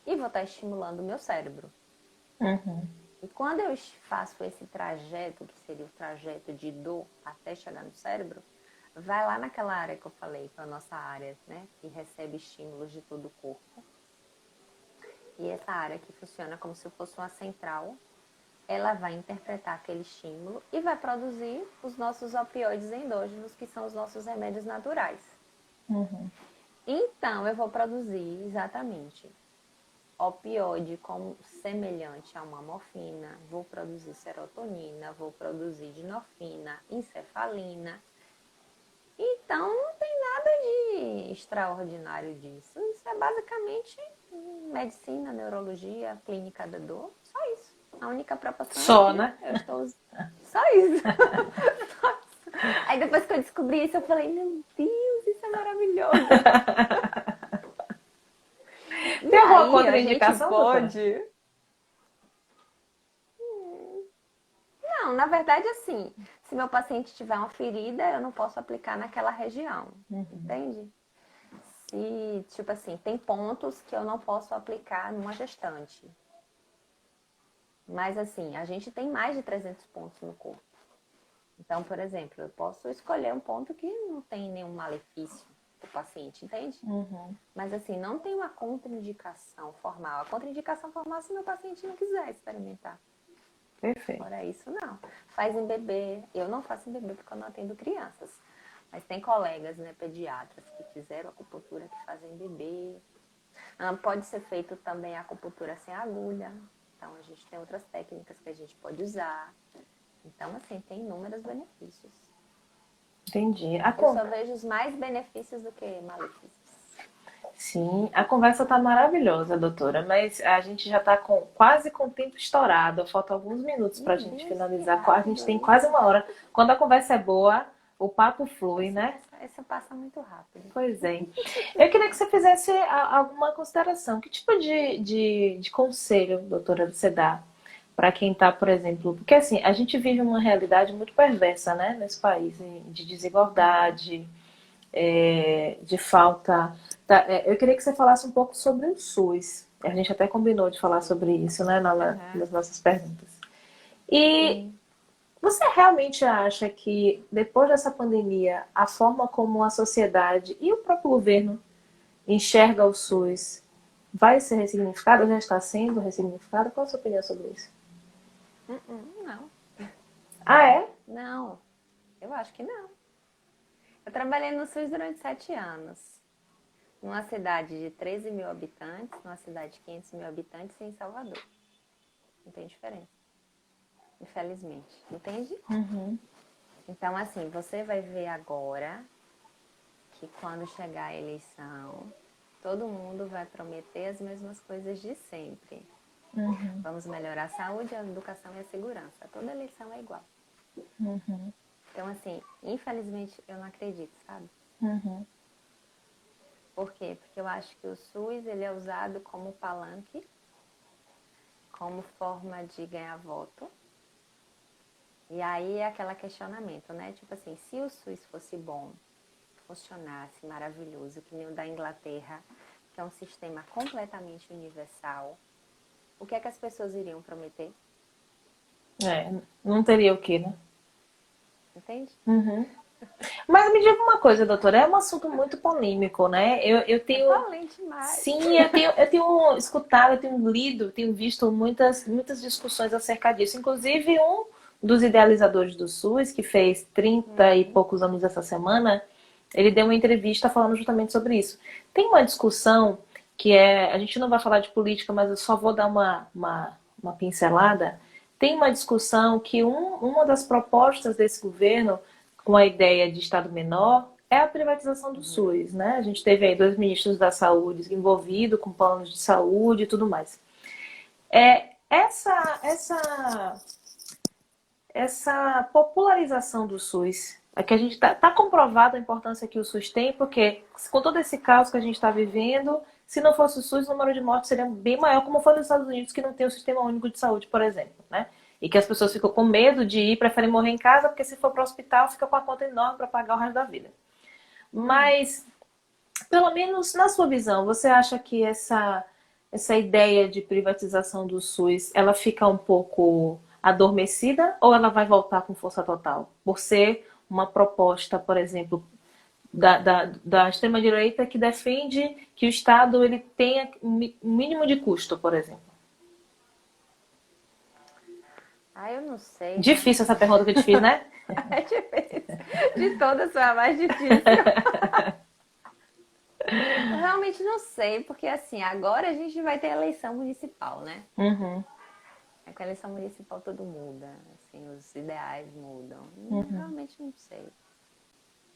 e vou estar estimulando o meu cérebro. E quando eu faço esse trajeto, que seria o trajeto de dor até chegar no cérebro, vai lá naquela área que eu falei, que é a nossa área, né, que recebe estímulos de todo o corpo. E essa área que funciona como se fosse uma central, ela vai interpretar aquele estímulo e vai produzir os nossos opioides endógenos, que são os nossos remédios naturais. Então, eu vou produzir exatamente opioide como semelhante a uma morfina, vou produzir serotonina, vou produzir dinofina, encefalina. Então, não tem nada de extraordinário disso. Isso é basicamente medicina, neurologia, clínica da dor, só isso. A única preocupação é Só, que né? eu estou... Só isso. Só isso. Aí depois que eu descobri isso, eu falei, meu Deus, isso é maravilhoso. E Tem alguma aí a gente contraindicação, doutora? pode... Não, na verdade, assim, se meu paciente tiver uma ferida, eu não posso aplicar naquela região, entende? Se, tipo assim, tem pontos que eu não posso aplicar numa gestante. Mas, assim, a gente tem mais de 300 pontos no corpo. Então, por exemplo, eu posso escolher um ponto que não tem nenhum malefício para o paciente, entende? Mas, assim, não tem uma contraindicação formal. A contraindicação formal é se meu paciente não quiser experimentar. Perfeito. Fora isso, não. Faz em bebê. Eu não faço em bebê porque eu não atendo crianças. Mas tem colegas, né, pediatras que fizeram acupuntura que fazem bebê. Pode ser feito também a acupuntura sem agulha. Então, a gente tem outras técnicas que a gente pode usar. Então, assim, tem inúmeros benefícios. Entendi. Eu só vejo os mais benefícios do que malefícios. Sim, a conversa tá maravilhosa, doutora, mas a gente já tá quase com o tempo estourado. Faltam alguns minutos para a Meu gente Deus, que finalizar. A gente rápido tem quase isso. uma hora. Quando a conversa é boa, o papo flui, né? Essa passa muito rápido. Pois é. Eu queria que você fizesse alguma consideração. Que tipo de conselho, doutora, você dá para quem está, por exemplo... Porque, assim, a gente vive uma realidade muito perversa, né, nesse país, de desigualdade, de falta... Eu queria que você falasse um pouco sobre o SUS. A gente até combinou de falar sobre isso, né, nas nossas perguntas. E você realmente acha que, depois dessa pandemia, a forma como a sociedade e o próprio governo enxerga o SUS vai ser ressignificado? Já está sendo ressignificado? Qual a sua opinião sobre isso? Não. Ah, é? Não, eu acho que não. Eu trabalhei no SUS durante 7 anos. Numa cidade de 13 mil habitantes, numa cidade de 500 mil habitantes e em Salvador. Não tem diferença. Infelizmente. Entende? Então, assim, você vai ver agora que quando chegar a eleição, todo mundo vai prometer as mesmas coisas de sempre. Vamos melhorar a saúde, a educação e a segurança. Toda eleição é igual. Então, assim, infelizmente, eu não acredito, sabe? Por quê? Porque eu acho que o SUS ele é usado como palanque, como forma de ganhar voto. E aí é aquele questionamento, né? Tipo assim, se o SUS fosse bom, funcionasse maravilhoso, que nem o da Inglaterra, que é um sistema completamente universal, o que é que as pessoas iriam prometer? Não teria o quê, né? Entende? Uhum. Mas me diga uma coisa, doutora, é um assunto muito polêmico, né? Eu É tenho, polêmico demais. sim, eu tenho escutado, eu tenho lido, tenho visto muitas discussões acerca disso. Inclusive, um dos idealizadores do SUS, que fez 30 e poucos anos essa semana, ele deu uma entrevista falando justamente sobre isso. Tem uma discussão que a gente não vai falar de política, mas eu só vou dar uma pincelada. Tem uma discussão que uma das propostas desse governo, com a ideia de Estado menor, é a privatização do SUS, né? A gente teve aí 2 ministros da saúde envolvidos com planos de saúde e tudo mais. Essa popularização do SUS, é que a gente tá comprovado a importância que o SUS tem, porque com todo esse caos que a gente está vivendo, se não fosse o SUS, o número de mortes seria bem maior, como foi nos Estados Unidos, que não tem o sistema único de saúde, por exemplo, né? E que as pessoas ficam com medo de ir, preferem morrer em casa, porque se for para o hospital, fica com a conta enorme para pagar o resto da vida. Mas, pelo menos na sua visão, você acha que essa ideia de privatização do SUS, ela fica um pouco adormecida ou ela vai voltar com força total? Por ser uma proposta, por exemplo, da extrema-direita que defende que o Estado ele tenha um mínimo de custo, por exemplo. Ah, eu não sei, né? Difícil essa pergunta que eu te fiz, né? É difícil. De todas foi a mais difícil. Eu realmente não sei, porque assim, agora a gente vai ter eleição municipal, né? Uhum, Com a eleição municipal tudo muda, assim, os ideais mudam. uhum. Realmente não sei.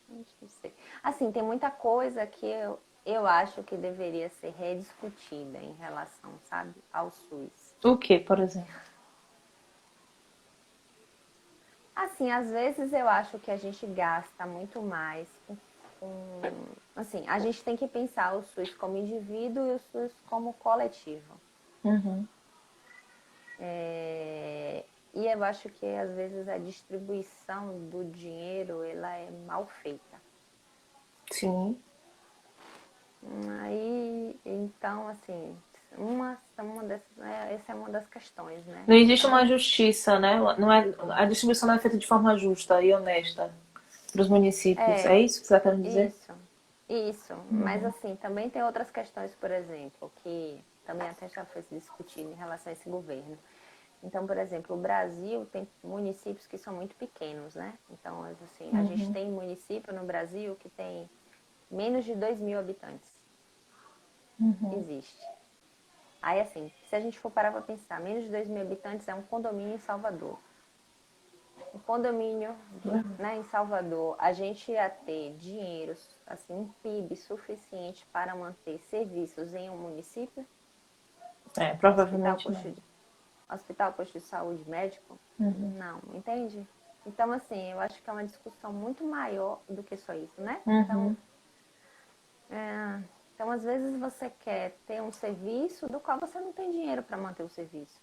Realmente não sei. Assim, tem muita coisa que eu acho que deveria ser rediscutida em relação, sabe, ao SUS. O que, por exemplo? Assim, às vezes eu acho que a gente gasta muito mais assim, a gente tem que pensar o SUS como indivíduo e o SUS como coletivo. Uhum. E eu acho que às vezes a distribuição do dinheiro ela é mal feita. Sim. Aí, então, assim, essa é uma das questões, né? Não existe uma Então, justiça, né? Não é, a distribuição não é feita de forma justa e honesta para os municípios. É é, isso que você está querendo dizer? isso. Mas, assim, também tem outras questões, por exemplo, que também até já foi discutido em relação a esse governo. Então, por exemplo, o Brasil tem municípios que são muito pequenos, né? Então, assim, a gente Uhum. tem município no Brasil que tem menos de 2.000 habitantes. Uhum. Existe. Aí, assim, se a gente for parar para pensar, menos de 2.000 habitantes é um condomínio em Salvador. Um condomínio, né, em Salvador, a gente ia ter dinheiro, assim, um PIB suficiente para manter serviços em um município? Hospital, Provavelmente não. hospital, posto de saúde, médico? Uhum. Não, entende? Então, assim, eu acho que é uma discussão muito maior do que só isso, né? Uhum. Então, às vezes você quer ter um serviço do qual você não tem dinheiro para manter o serviço.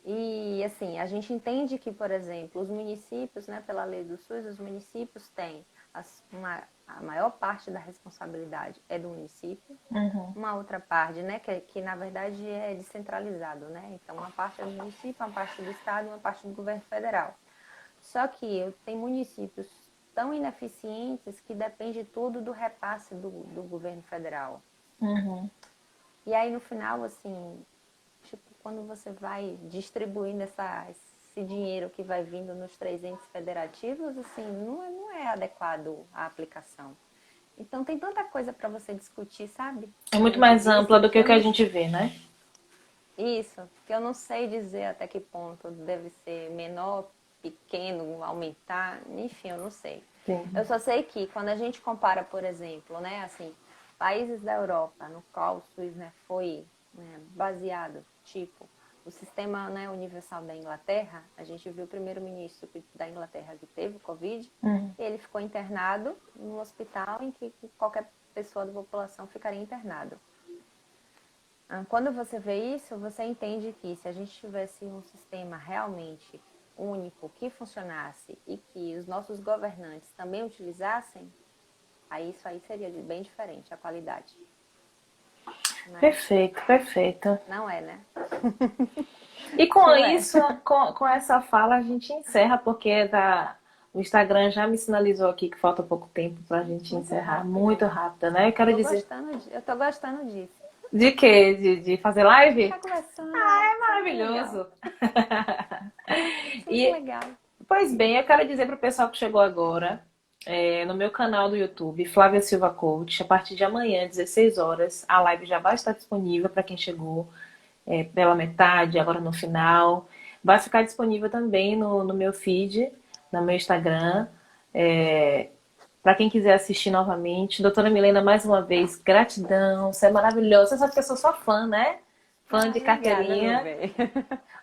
E, assim, a gente entende que, por exemplo, os municípios, né, pela lei do SUS, os municípios têm a maior parte da responsabilidade é do município, Uhum. uma outra parte, né, que na verdade é descentralizado, né? Então, uma parte é do município, uma parte do estado e uma parte do governo federal. Só que tem municípios tão ineficientes que depende tudo do repasse do governo federal. Uhum. E aí, no final, assim, tipo, quando você vai distribuindo esse dinheiro que vai vindo nos 3 entes federativos, assim, não é adequado à aplicação. Então, tem tanta coisa para você discutir, sabe? É muito Dentro mais ampla disso, do que que o eu que a não. gente vê, né? Isso, que eu não sei dizer até que ponto deve ser menor, pequeno, aumentar, enfim, eu não sei. Entendi. Eu só sei que quando a gente compara, por exemplo, né, assim, países da Europa, no qual o SUS, né, foi, né, baseado, tipo, o sistema, né, universal da Inglaterra, a gente viu o primeiro-ministro da Inglaterra que teve o Covid, Uhum. e ele ficou internado no hospital em que qualquer pessoa da população ficaria internado. Quando você vê isso, você entende que se a gente tivesse um sistema realmente único que funcionasse e que os nossos governantes também utilizassem, aí isso aí seria bem diferente, a qualidade. Perfeito, perfeito. Não é, né? E com isso, com essa fala, a gente encerra, porque o Instagram já me sinalizou aqui que falta pouco tempo pra gente encerrar. Rápido. Muito rápido, né? Eu tô gostando disso. De quê? De fazer live? Tá conversando. É maravilhoso. Muito legal. Pois bem, eu quero dizer para o pessoal que chegou agora, no meu canal do YouTube, Flávia Silva Coach, a partir de amanhã, 16 horas, a live já vai estar disponível para quem chegou pela metade, agora no final. Vai ficar disponível também no meu feed, no meu Instagram. Para quem quiser assistir novamente. Doutora Milena, mais uma vez, gratidão. Você é maravilhosa. Você sabe que eu sou sua fã, né? Fã de carteirinha.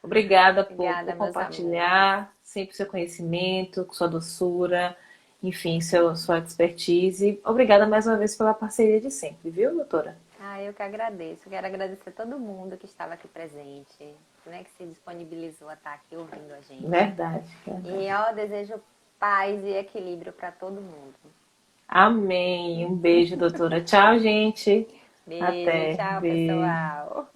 Obrigada por compartilhar sempre seu conhecimento, sua doçura, enfim, sua expertise. Obrigada mais uma vez pela parceria de sempre, viu, doutora? Eu que agradeço. Quero agradecer a todo mundo que estava aqui presente, né, que se disponibilizou a estar aqui ouvindo a gente. Verdade. E eu desejo paz e equilíbrio para todo mundo. Amém. Um beijo, doutora. Tchau, gente. Beijo, até. tchau, Beijo. pessoal.